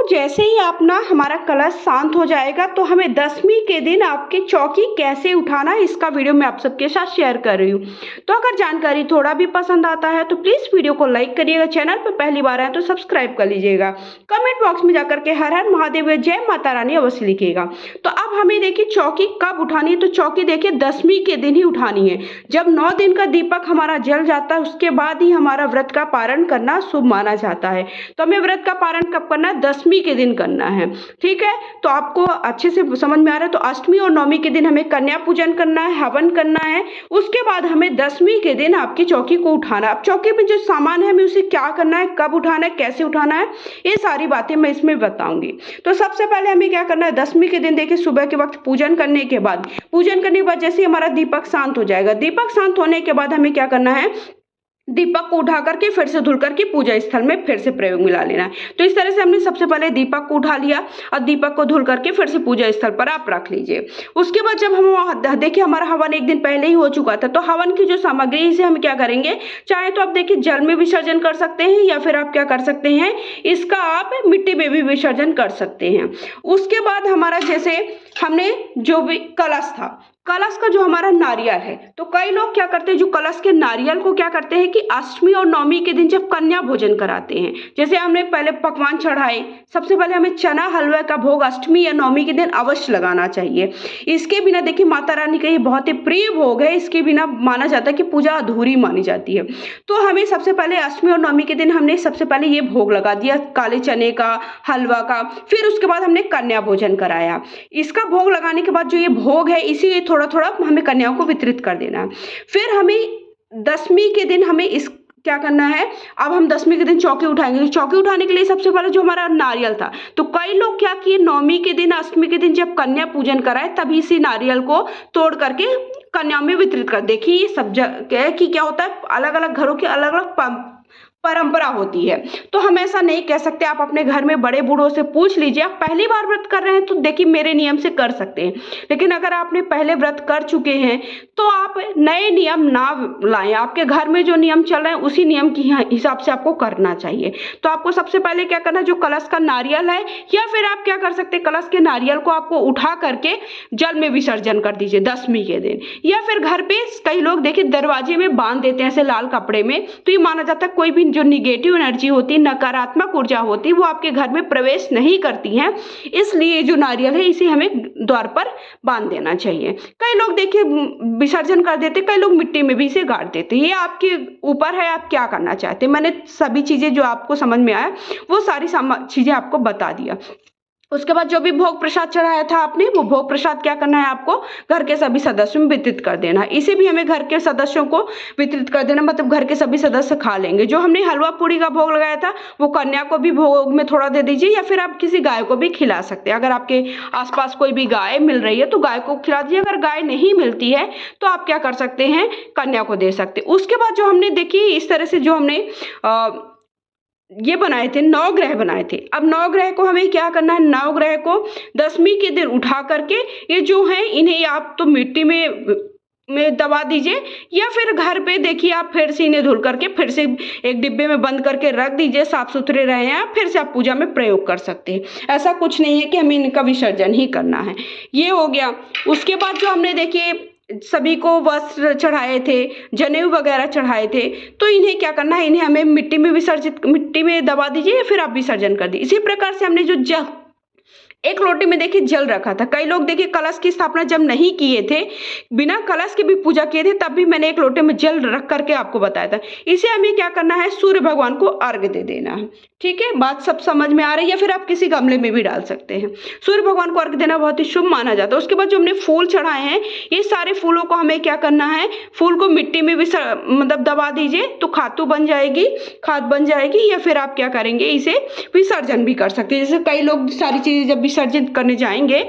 जैसे ही आप ना हमारा कलश शांत हो जाएगा तो हमें दसवीं के दिन आपकी चौकी कैसे उठाना है इसका वीडियो मैं आप सबके साथ शेयर कर रही हूँ। तो अगर जानकारी थोड़ा भी पसंद आता है तो प्लीज़ वीडियो को लाइक करिएगा, चैनल पर पहली बार आए तो सब्सक्राइब कर लीजिएगा, कमेंट बॉक्स में जाकर के हर हर महादेव या जय माता रानी अवश्य लिखिएगा। तो अब हमें देखिए चौकी कब उठानी है, तो चौकी देखिए दसवीं के दिन ही उठानी है। जब 9 दिन का दीपक हमारा जल जाता है उसके बाद ही हमारा व्रत का पारण करना शुभ माना जाता है। तो हमें व्रत का पारण कब करना है? दसवीं के दिन करना है। ठीक है, तो आपको अच्छे से समझ में आ रहा है। तो अष्टमी और नवमी के दिन हमें कन्या पूजन करना है, हवन करना है। उसके बाद हमें दसवीं के दिन आपकी चौकी को उठाना है। अब चौकी में जो सामान है हमें उसे क्या करना है, कब उठाना है, कैसे उठाना है, ये सारी बातें मैं इसमें बताऊंगी। तो सबसे पहले हमें क्या करना है, दसवीं के दिन देखिए सुबह के वक्त पूजन करने के बाद जैसे हमारा दीपक शांत हो जाएगा, दीपक शांत होने के बाद हमें क्या करना है, दीपक को उठा करके फिर से धुल करके पूजा स्थल में फिर से प्रयोग मिला लेना है। तो इस तरह से हमने सबसे पहले दीपक को उठा लिया और दीपक को धुल करके फिर से पूजा स्थल पर आप रख लीजिए। उसके बाद जब हम देखिए हमारा हवन एक दिन पहले ही हो चुका था, तो हवन की जो सामग्री इसे हम क्या करेंगे, चाहे तो आप देखिए जल में विसर्जन कर सकते हैं या फिर आप क्या कर सकते हैं, इसका आप मिट्टी में भी विसर्जन कर सकते हैं। उसके बाद हमारा जैसे हमने जो भी कलश था, कलश का जो हमारा नारियल है, तो कई लोग क्या करते हैं, जो कलश के नारियल को क्या करते हैं कि अष्टमी और नवमी के दिन जब कन्या भोजन कराते हैं, जैसे हमने पहले पकवान चढ़ाए, सबसे पहले हमें चना हलवा का भोग अष्टमी या नवमी के दिन अवश्य लगाना चाहिए। इसके बिना देखिए माता रानी का ये बहुत ही प्रिय भोग है, इसके बिना माना जाता है कि पूजा अधूरी मानी जाती है। तो हमें सबसे पहले अष्टमी और नवमी के दिन हमने सबसे पहले ये भोग लगा दिया काले चने का, हलवा का। फिर उसके बाद हमने कन्या भोजन कराया। इसका भोग लगाने के बाद जो ये भोग है इसी थोड़ा थोड़ा हमें कन्याओं को वितरित कर देना है। फिर हमें दसवीं के दिन हमें इस क्या करना है, अब हम दसवीं के दिन चौकी उठाएंगे। तो चौकी उठाने के लिए सबसे पहले जो हमारा नारियल था, तो कई लोग क्या किए, नवमी के दिन अष्टमी के दिन जब कन्या पूजन कराए तभी इसी नारियल को तोड़ करके कन्याओं में वितरित कर। देखिए ये सब जगह की क्या होता है, अलग अलग घरों की अलग अलग परंपरा होती है, तो हम ऐसा नहीं कह सकते। आप अपने घर में बड़े बूढ़ों से पूछ लीजिए। आप पहली बार व्रत कर रहे हैं तो देखिए मेरे नियम से कर सकते हैं, लेकिन अगर आपने पहले व्रत कर चुके हैं तो आप नए नियम ना लाएं। आपके घर में जो नियम चल रहे हैं उसी नियम के हिसाब से आपको करना चाहिए। तो आपको सबसे पहले क्या करना है, जो कलश का नारियल है, या फिर आप क्या कर सकते हैं, कलश के नारियल को आपको उठा करके जल में विसर्जन कर दीजिए दसवीं के दिन। या फिर घर पे कई लोग देखिए दरवाजे में बांध देते हैं ऐसे लाल कपड़े में, तो ये माना जाता है कोई भी जो निगेटिव एनर्जी होती, नकारात्मक ऊर्जा होती, वो आपके घर में प्रवेश नहीं करती है। इसलिए जो नारियल है इसे हमें द्वार पर बांध देना चाहिए। कई लोग देखिए विसर्जन कर देते, कई लोग मिट्टी में भी इसे गाड़ देते। ये आपके ऊपर है, आप क्या करना चाहते हैं। मैंने सभी चीजें जो आपको समझ में आया वो सारी चीजें आपको बता दिया। उसके बाद जो भी भोग प्रसाद चढ़ाया था आपने, वो भोग प्रसाद क्या करना है, आपको घर के सभी सदस्यों में वितरित कर देना है। इसे भी हमें घर के सदस्यों को वितरित कर देना, मतलब घर के सभी सदस्य खा लेंगे। जो हमने हलवा पूड़ी का भोग लगाया था वो कन्या को भी भोग में थोड़ा दे दीजिए, या फिर आप किसी गाय को भी खिला सकते हैं। अगर आपके आसपास कोई भी गाय मिल रही है तो गाय को खिला दीजिए। अगर गाय नहीं मिलती है तो आप क्या कर सकते हैं, कन्या को दे सकते। उसके बाद जो हमने देखिए इस तरह से जो हमने ये बनाए थे, नवग्रह बनाए थे। अब नवग्रह को हमें क्या करना है, नवग्रह को दसवीं के दिन उठा करके ये जो है इन्हें आप तो मिट्टी में दबा दीजिए, या फिर घर पे देखिए आप फिर से इन्हें धुल करके फिर से एक डिब्बे में बंद करके रख दीजिए, साफ सुथरे रहे हैं, फिर से आप पूजा में प्रयोग कर सकते हैं। ऐसा कुछ नहीं है कि हमें इनका विसर्जन ही करना है। ये हो गया। उसके बाद जो हमने देखिए सभी को वस्त्र चढ़ाए थे, जनेऊ वगैरह चढ़ाए थे, तो इन्हें क्या करना है, इन्हें हमें मिट्टी में दबा दीजिए, फिर आप विसर्जन कर दीजिए। इसी प्रकार से हमने जो जल एक लोटे में देखिए जल रखा था। कई लोग देखिए कलश की स्थापना जब नहीं किए थे, बिना कलश के भी पूजा किए थे, तब भी मैंने एक लोटे में जल रख करके आपको बताया था। इसे हमें क्या करना है, सूर्य भगवान को अर्घ्य दे देना है। ठीक है, बात सब समझ में आ रही है। या फिर आप किसी गमले में भी डाल सकते हैं। सूर्य भगवान को अर्घ्य देना बहुत ही शुभ माना जाता है। उसके बाद जो हमने फूल चढ़ाए हैं, ये सारे फूलों को हमें क्या करना है, फूल को मिट्टी में भी मतलब दबा दीजिए, तो खाद बन जाएगी। या फिर आप क्या करेंगे, इसे विसर्जन भी कर सकते हैं। जैसे कई लोग सारी चीजें जब विसर्जित करने जाएंगे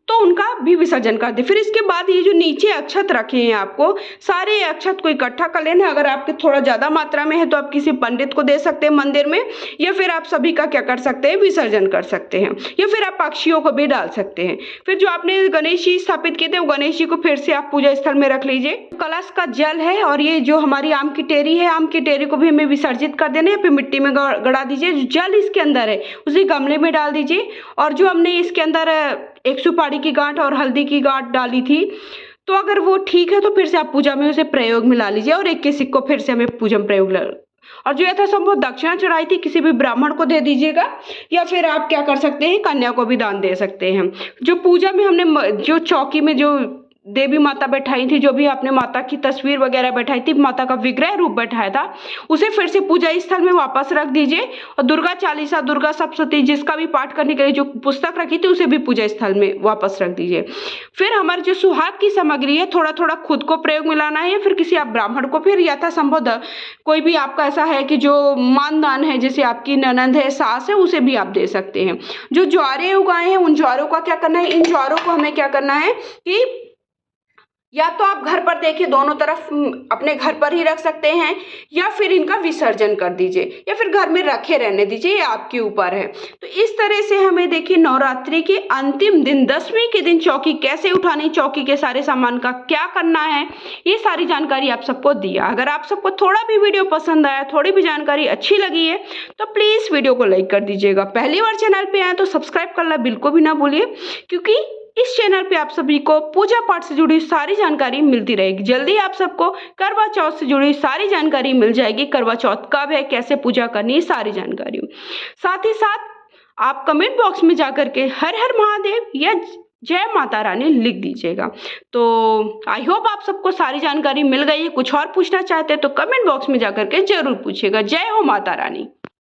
तो उनका भी विसर्जन कर दे। फिर इसके बाद ये जो नीचे अक्षत रखे हैं आपको, सारे अक्षत को इकट्ठा कर लेना। अगर आपके थोड़ा ज़्यादा मात्रा में है तो आप किसी पंडित को दे सकते हैं मंदिर में, या फिर आप सभी का क्या कर सकते हैं, विसर्जन कर सकते हैं, या फिर आप पक्षियों को भी डाल सकते हैं। फिर जो आपने गणेश जी स्थापित किए थे वो गणेश जी को फिर से आप पूजा स्थल में रख लीजिए। कलश का जल है और ये जो हमारी आम की टेरी है, आम की टेरी को भी हमें विसर्जित कर देना है, फिर मिट्टी में गड़ा दीजिए। जो जल इसके अंदर है उसे गमले में डाल दीजिए। और जो हमने इसके अंदर एक सुपारी की गांठ और हल्दी की गांठ डाली थी, तो अगर वो ठीक है तो फिर से आप पूजा में उसे प्रयोग में ला लीजिए और एक के सिक्को फिर से हमें पूजा में प्रयोग और जो यथासंभव दक्षिणा चढ़ाई थी किसी भी ब्राह्मण को दे दीजिएगा, या फिर आप क्या कर सकते हैं, कन्या को भी दान दे सकते हैं। जो पूजा में हमने जो चौकी में जो देवी माता बैठाई थी, जो भी आपने माता की तस्वीर वगैरह बैठाई थी, माता का विग्रह रूप बैठाया था, उसे फिर से पूजा स्थल में वापस रख दीजिए। और दुर्गा चालीसा, दुर्गा सप्तशती जिसका भी पाठ करने के लिए जो पुस्तक रखी थी उसे भी पूजा स्थल में वापस रख दीजिए। फिर हमारी जो सुहाग की सामग्री है थोड़ा थोड़ा खुद को प्रयोग में लाना है, या फिर किसी आप ब्राह्मण को, फिर यथासंभव कोई भी आपका ऐसा है कि जो मानदान है, जैसे आपकी ननंद है, सास है, उसे भी आप दे सकते हैं। जो ज्वारे उगाए हैं उन ज्वारों का क्या करना है, इन ज्वारों को हमें क्या करना है कि या तो आप घर पर देखिए, दोनों तरफ अपने घर पर ही रख सकते हैं, या फिर इनका विसर्जन कर दीजिए, या फिर घर में रखे रहने दीजिए, ये आपके ऊपर है। तो इस तरह से हमें देखिए नवरात्रि के अंतिम दिन 10वीं के दिन चौकी कैसे उठानी, चौकी के सारे सामान का क्या करना है, ये सारी जानकारी आप सबको दिया। अगर आप सबको थोड़ा भी वीडियो पसंद आया, थोड़ी भी जानकारी अच्छी लगी है तो प्लीज़ वीडियो को लाइक कर दीजिएगा। पहली बार चैनल पर आए तो सब्सक्राइब करना बिल्कुल भी ना भूलिए, क्योंकि इस चैनल पे आप सभी को पूजा पाठ से जुड़ी सारी जानकारी मिलती रहेगी। जल्दी आप सबको करवा चौथ से जुड़ी सारी जानकारी मिल जाएगी। करवा चौथ कब है, कैसे पूजा करनी है, सारी जानकारी। साथ ही साथ आप कमेंट बॉक्स में जाकर के हर हर महादेव या जय माता रानी लिख दीजिएगा। तो आई होप आप सबको सारी जानकारी मिल गई है। कुछ और पूछना चाहते हैं तो कमेंट बॉक्स में जाकर के जरूर पूछिएगा। जय हो माता रानी।